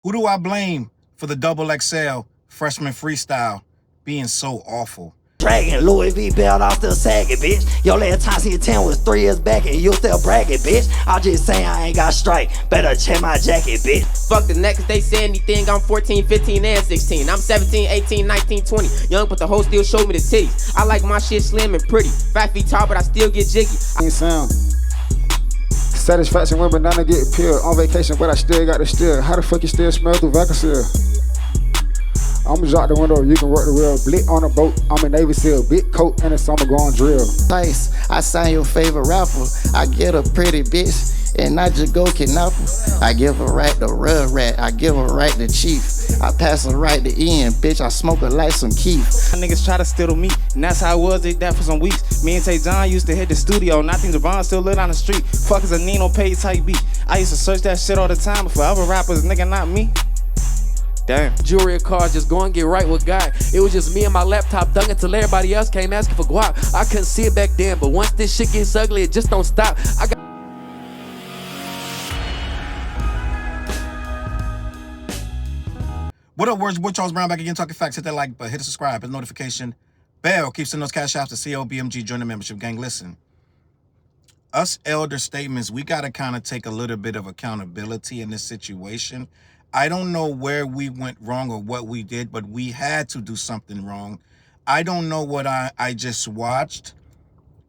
Who do I blame for the XXL freshman freestyle being so awful? Dragging Louis V belt, I'm still sagging, bitch. Your last time seen 10 was 3 years back and you still bragging, bitch. I'm just saying I ain't got strike. Better check my jacket, bitch. Fuck the next, they say anything. I'm 14, 15, and 16. I'm 17, 18, 19, 20. Young, but the hoe still show me the titties. I like my shit slim and pretty. 5 feet tall, but I still get jiggy. Ain't sound. Satisfaction when banana get peeled. On vacation, but I still got the steal. How the fuck you still smell through vacuum seal? I'ma drop the window, you can work the wheel. Blick on a boat, I'm a Navy SEAL. Big coat and a summer going drill. Nice, I sign your favorite rapper. I get a pretty bitch and not just go kidnap her. I give a right to Rud Rat, I give a right to Chief. I pass a right to Ian, bitch, I smoke it like some Keith. Niggas try to steal me, and that's how it was, they that for some weeks. Me and Tay John used to hit the studio, nothing Vaughn still lit on the street. Fuck is a Nino paid type beat. I used to search that shit all the time, but for other rappers, nigga, not me. Damn. Jewelry and cars, just go and get right with God. It was just me and my laptop dunking till everybody else came asking for guap. I couldn't see it back then, but once this shit gets ugly, it just don't stop. I got What up, words? Boy Charles Brown back again, talking facts. Hit that like button, hit the subscribe, hit the notification bell. Keep sending those Cashapp to CLBMG. Join the membership gang. Listen, us elder statements, we got to kind of take a little bit of accountability in this situation. I don't know where we went wrong or what we did, but we had to do something wrong. I don't know what I just watched,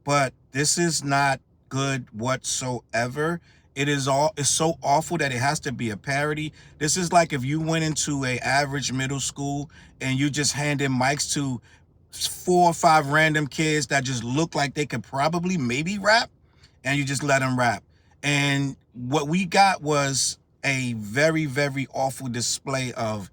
but this is not good whatsoever. It's so awful that it has to be a parody. This is like if you went into a average middle school and you just handed mics to 4 or 5 random kids that just look like they could probably maybe rap, and you just let them rap. And what we got was a very, very awful display of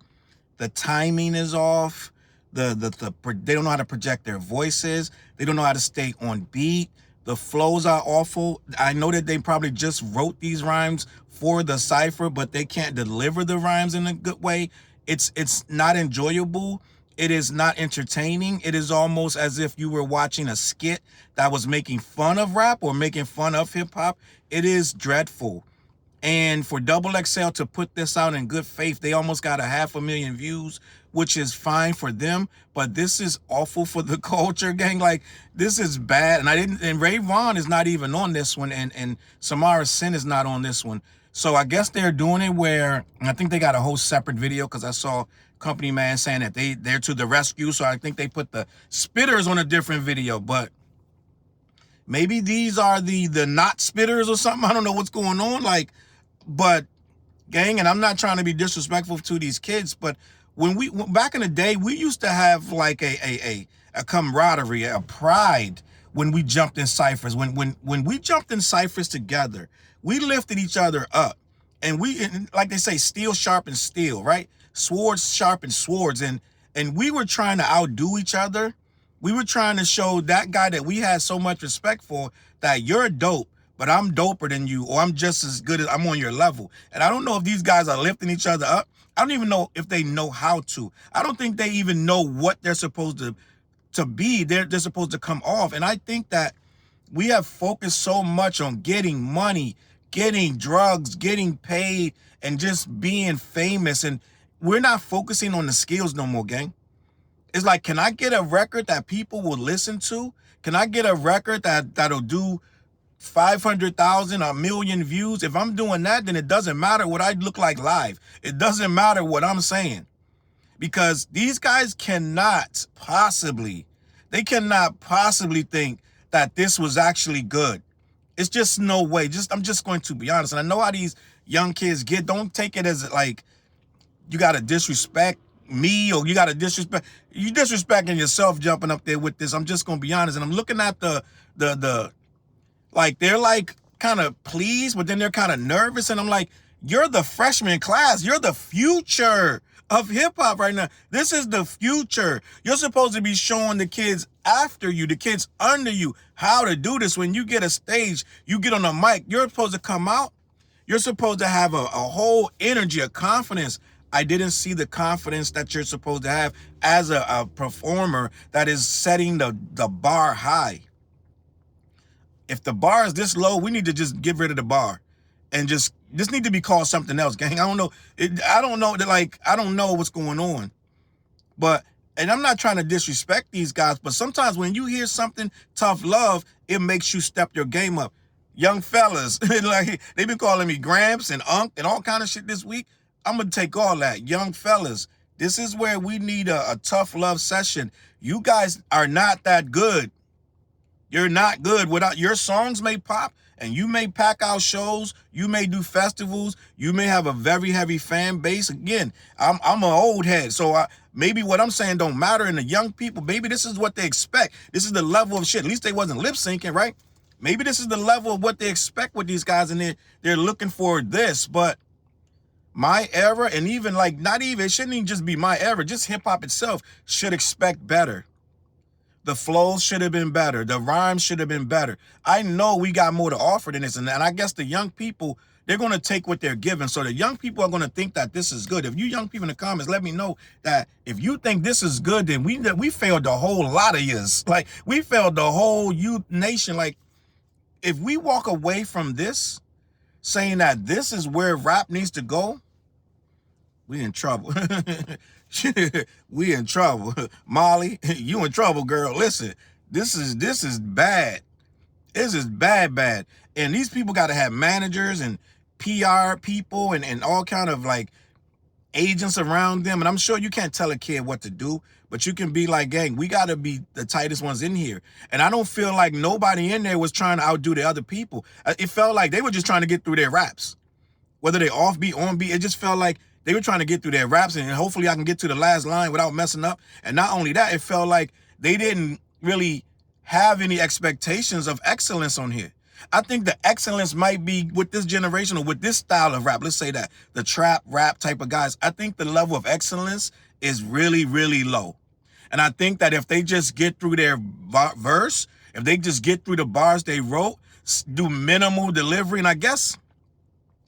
the timing is off. They don't know how to project their voices. They don't know how to stay on beat. The flows are awful. I know that they probably just wrote these rhymes for the Cypher, but they can't deliver the rhymes in a good way. It's not enjoyable. It is not entertaining. It is almost as if you were watching a skit that was making fun of rap or making fun of hip hop. It is dreadful. And for XXL to put this out in good faith, they almost got 500,000 views, which is fine for them. But this is awful for the culture, gang. Like, this is bad. And Vaughn is not even on this one, and Samara Sin is not on this one. So I guess they're doing it where, I think they got a whole separate video, because I saw Company Man saying that they're to the rescue. So I think they put the spitters on a different video, but maybe these are the not spitters or something. I don't know what's going on. Like, but gang, and I'm not trying to be disrespectful to these kids, but back in the day, we used to have like a camaraderie, a pride when we jumped in ciphers. When we jumped in ciphers together, we lifted each other up, and like they say, steel sharpens steel, right? Swords sharpen swords, and we were trying to outdo each other. We were trying to show that guy that we had so much respect for that you're dope, but I'm doper than you, or I'm just as good as I'm on your level. And I don't know if these guys are lifting each other up. I don't even know if they know how to. I don't think they even know what they're supposed to be. They're supposed to come off. And I think that we have focused so much on getting money, getting drugs, getting paid, and just being famous. And we're not focusing on the skills no more, gang. It's like, can I get a record that people will listen to? Can I get a record that'll do 500,000, 1 million views? If I'm doing that, then it doesn't matter what I look like live. It doesn't matter what I'm saying, because these guys cannot possibly think that this was actually good. It's just no way. I'm just going to be honest. And I know how these young kids get. Don't take it as like you got to disrespect me, or you got to disrespect. You disrespecting yourself jumping up there with this. I'm just going to be honest. And I'm looking at the like, they're like kind of pleased, but then they're kind of nervous. And I'm like, you're the freshman class. You're the future of hip hop right now. This is the future. You're supposed to be showing the kids after you, the kids under you, how to do this. When you get a stage, you get on a mic, you're supposed to come out. You're supposed to have a whole energy, a confidence. I didn't see the confidence that you're supposed to have as a performer that is setting the bar high. If the bar is this low, we need to just get rid of the bar and just This need to be called something else, gang. I don't know. I don't know that, like, I don't know what's going on. But, and I'm not trying to disrespect these guys, but sometimes when you hear something tough love, it makes you step your game up. Young fellas, like, they've been calling me Gramps and Unc and all kind of shit this week. I'm going to take all that. Young fellas, this is where we need a tough love session. You guys are not that good. You're not good. Without your songs may pop and you may pack out shows, you may do festivals, you may have a very heavy fan base. Again, I'm an old head, so maybe what I'm saying don't matter. And the young people, maybe this is what they expect. This is the level of shit. At least they wasn't lip syncing, right? Maybe this is the level of what they expect with these guys, and they're looking for this. But my era, and even like not even, it shouldn't even just be my era, just hip hop itself should expect better. The flows should have been better. The rhymes should have been better. I know we got more to offer than this, and I guess the young people, they're going to take what they're given. So the young people are going to think that this is good. If you young people in the comments, let me know that if you think this is good, then we failed a whole lot of years. Like, we failed the whole youth nation. Like, if we walk away from this saying that this is where rap needs to go, we in trouble. We in trouble. Molly, you in trouble, girl. Listen, this is bad. This is bad. And these people got to have managers and PR people and all kind of like agents around them. And I'm sure you can't tell a kid what to do, but you can be like, gang, we got to be the tightest ones in here. And I don't feel like nobody in there was trying to outdo the other people. It felt like they were just trying to get through their raps. Whether they off beat, on beat, it just felt like they were trying to get through their raps, and hopefully I can get to the last line without messing up. And not only that, it felt like they didn't really have any expectations of excellence on here. I think the excellence might be with this generation or with this style of rap. Let's say that the trap rap type of guys, I think the level of excellence is really, really low. And I think that if they just get through their verse, if they just get through the bars they wrote, do minimal delivery, and I guess,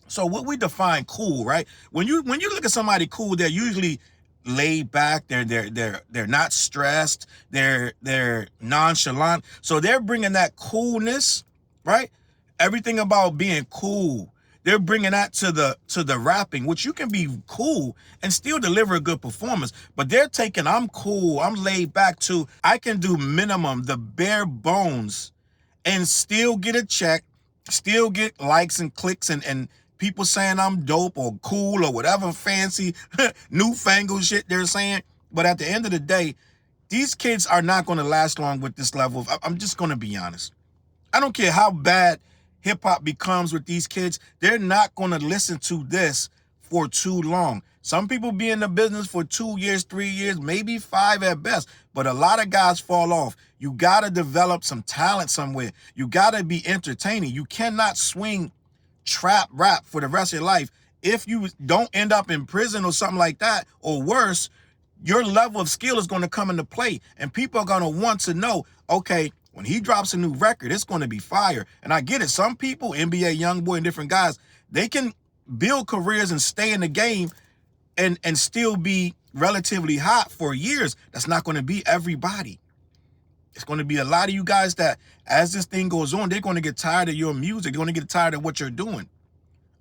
so what we define cool, right? When you look at somebody cool, they're usually laid back, they're not stressed, they're nonchalant. So they're bringing that coolness, right? Everything about being cool. They're bringing that to the rapping, which you can be cool and still deliver a good performance. But they're taking, I'm cool, I'm laid back, to I can do minimum, the bare bones, and still get a check, still get likes and clicks and people saying I'm dope or cool or whatever fancy newfangled shit they're saying. But at the end of the day, these kids are not going to last long with this level. I'm just going to be honest. I don't care how bad hip hop becomes with these kids. They're not going to listen to this for too long. Some people be in the business for 2 years, 3 years, maybe 5 at best. But a lot of guys fall off. You got to develop some talent somewhere. You got to be entertaining. You cannot swing trap rap for the rest of your life. If you don't end up in prison or something like that, or worse, your level of skill is going to come into play, and people are going to want to know, okay, when he drops a new record, it's going to be fire. And I get it. Some people, NBA Youngboy and different guys, they can build careers and stay in the game and still be relatively hot for years. That's not going to be everybody. It's going to be a lot of you guys that, as this thing goes on, they're going to get tired of your music. They're going to get tired of what you're doing.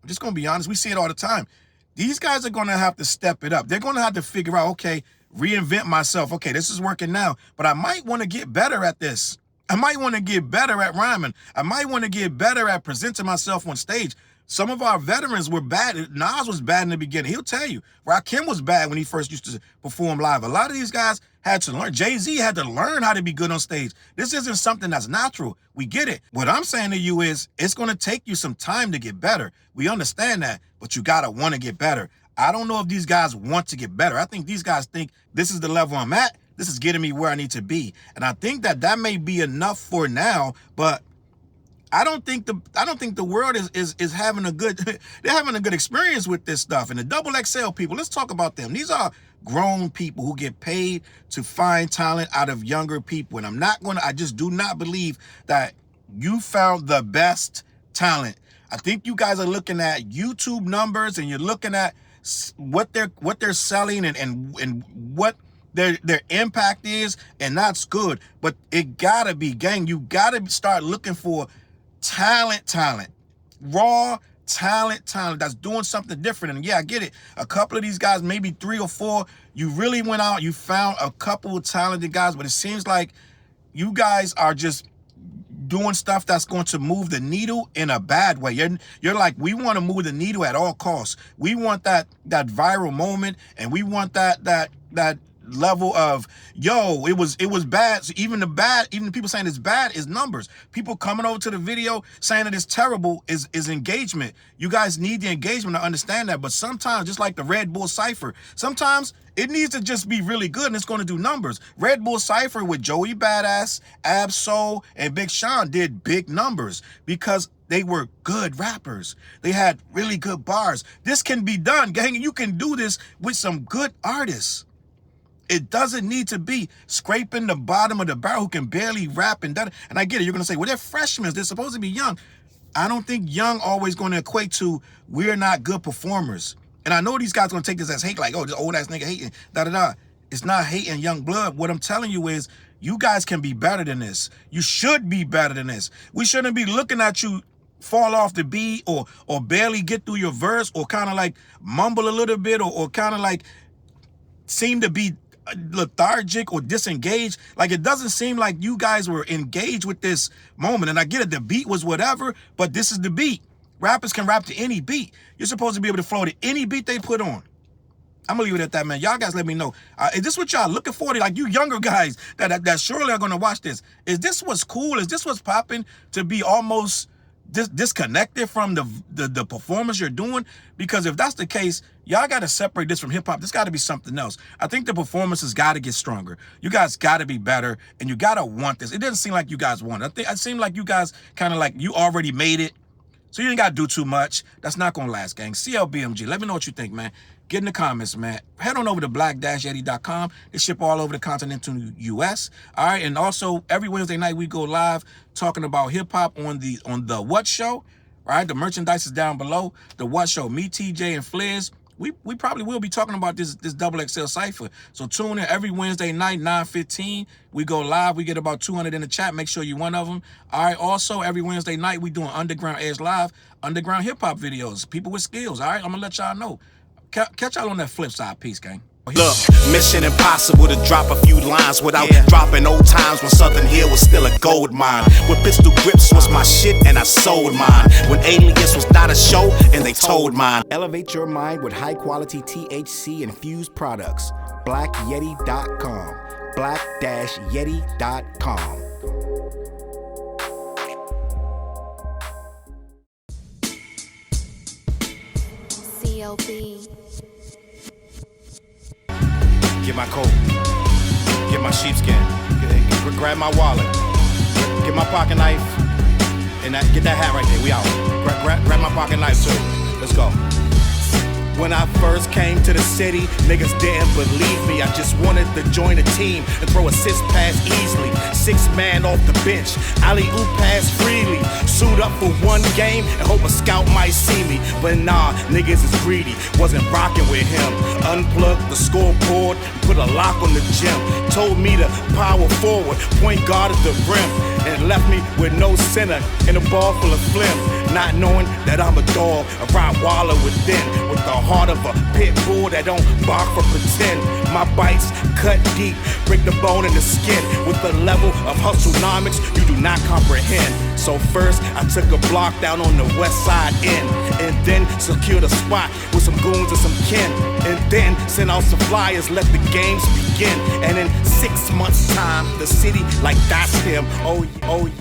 I'm just going to be honest. We see it all the time. These guys are going to have to step it up. They're going to have to figure out, okay, reinvent myself. Okay, this is working now, but I might want to get better at this. I might want to get better at rhyming. I might want to get better at presenting myself on stage. Some of our veterans were bad. Nas was bad in the beginning. He'll tell you. Rakim was bad when he first used to perform live. A lot of these guys had to learn. Jay-Z had to learn how to be good on stage. This isn't something that's natural. We get it. What I'm saying to you is it's going to take you some time to get better. We understand that, but you got to want to get better. I don't know if these guys want to get better. I think these guys think this is the level I'm at. This is getting me where I need to be. And I think that may be enough for now, but I don't think the world is having a good they're having a good experience with this stuff. And the XXL people, let's talk about them. These are grown people who get paid to find talent out of younger people. And I just do not believe that you found the best talent. I think you guys are looking at YouTube numbers and you're looking at what they're selling and what their impact is, and that's good. But it gotta be, gang, you gotta start looking for talent, raw talent that's doing something different. And yeah, I get it. A couple of these guys, maybe 3 or 4, you really went out, you found a couple of talented guys, but it seems like you guys are just doing stuff that's going to move the needle in a bad way. You're like, we want to move the needle at all costs. We want that viral moment, and we want that level of, yo, it was bad. So even the people saying it's bad is numbers. People coming over to the video saying that it's terrible is engagement. You guys need the engagement to understand that. But sometimes, just like the Red Bull Cypher, sometimes it needs to just be really good and it's going to do numbers. Red Bull Cypher with Joey Badass, Ab-Soul, and Big Sean did big numbers because they were good rappers. They had really good bars. This can be done, gang. You can do this with some good artists. It doesn't need to be scraping the bottom of the barrel who can barely rap and that. And I get it. You're going to say, well, they're freshmen. They're supposed to be young. I don't think young always going to equate to we're not good performers. And I know these guys going to take this as hate, like, oh, this old ass nigga hating, da-da-da. It's not hating young blood. What I'm telling you is you guys can be better than this. You should be better than this. We shouldn't be looking at you fall off the beat or barely get through your verse or kind of like mumble a little bit or kind of like seem to be lethargic or disengaged. Like, it doesn't seem like you guys were engaged with this moment. And I get it, the beat was whatever, but this is the beat. Rappers can rap to any beat. You're supposed to be able to flow to any beat they put on. I'm gonna leave it at that, man. Y'all guys let me know. Is this what y'all looking for? Like, you younger guys that surely are gonna watch this. Is this what's cool? Is this what's popping, to be almost disconnected from the performance you're doing? Because if that's the case, y'all got to separate this from hip-hop. This got to be something else. I think the performances got to get stronger. You guys got to be better, and you got to want this. It doesn't seem like you guys want it. It seemed like you guys kind of like you already made it, so you ain't got to do too much. That's not going to last, gang. CLBMG, let me know what you think, man. Get in the comments, man. Head on over to black-yeti.com. They ship all over the continental U.S. All right, and also every Wednesday night we go live talking about hip-hop on the What Show. All right, the merchandise is down below. The What Show. Me, TJ, and Fliz. We probably will be talking about this XXL Cypher. So tune in every Wednesday night, 9:15. We go live. We get about 200 in the chat. Make sure you're one of them. All right, also every Wednesday night we doing Underground Edge Live, underground hip-hop videos. People with skills, all right? I'm going to let y'all know. Catch y'all on that flip side. Peace, gang. Look, mission impossible to drop a few lines without dropping old times when Southern Hill was still a gold mine. When pistol grips was my shit and I sold mine. When Alias was not a show and they told mine. Elevate your mind with high quality THC infused products. BlackYeti.com. Black-Yeti.com. CLB. Get my coat, get my sheepskin, grab my wallet, get my pocket knife, and get that hat right there. We out. Grab my pocket knife too. Let's go. When I first came to the city, niggas didn't believe me. I just wanted to join a team and throw assist pass easily. 6-man off the bench, alley-oop pass freely. Suit up for one game and hope a scout might see me. But nah, niggas is greedy, wasn't rocking with him. Unplugged the scoreboard, put a lock on the gym. Told me to power forward, point guard at the rim. And left me with no center and a ball full of phlegm. Not knowing that I'm a dog, a Rottweiler within. With the heart of a pit bull that don't bark for pretend. My bites cut deep, break the bone and the skin. With the level of hustlenomics you do not comprehend. So first I took a block down on the west side end. And then secured a spot with some goons and some kin. And then sent out some flyers, let the games begin. And in 6 months time, the city like that's him. Oh,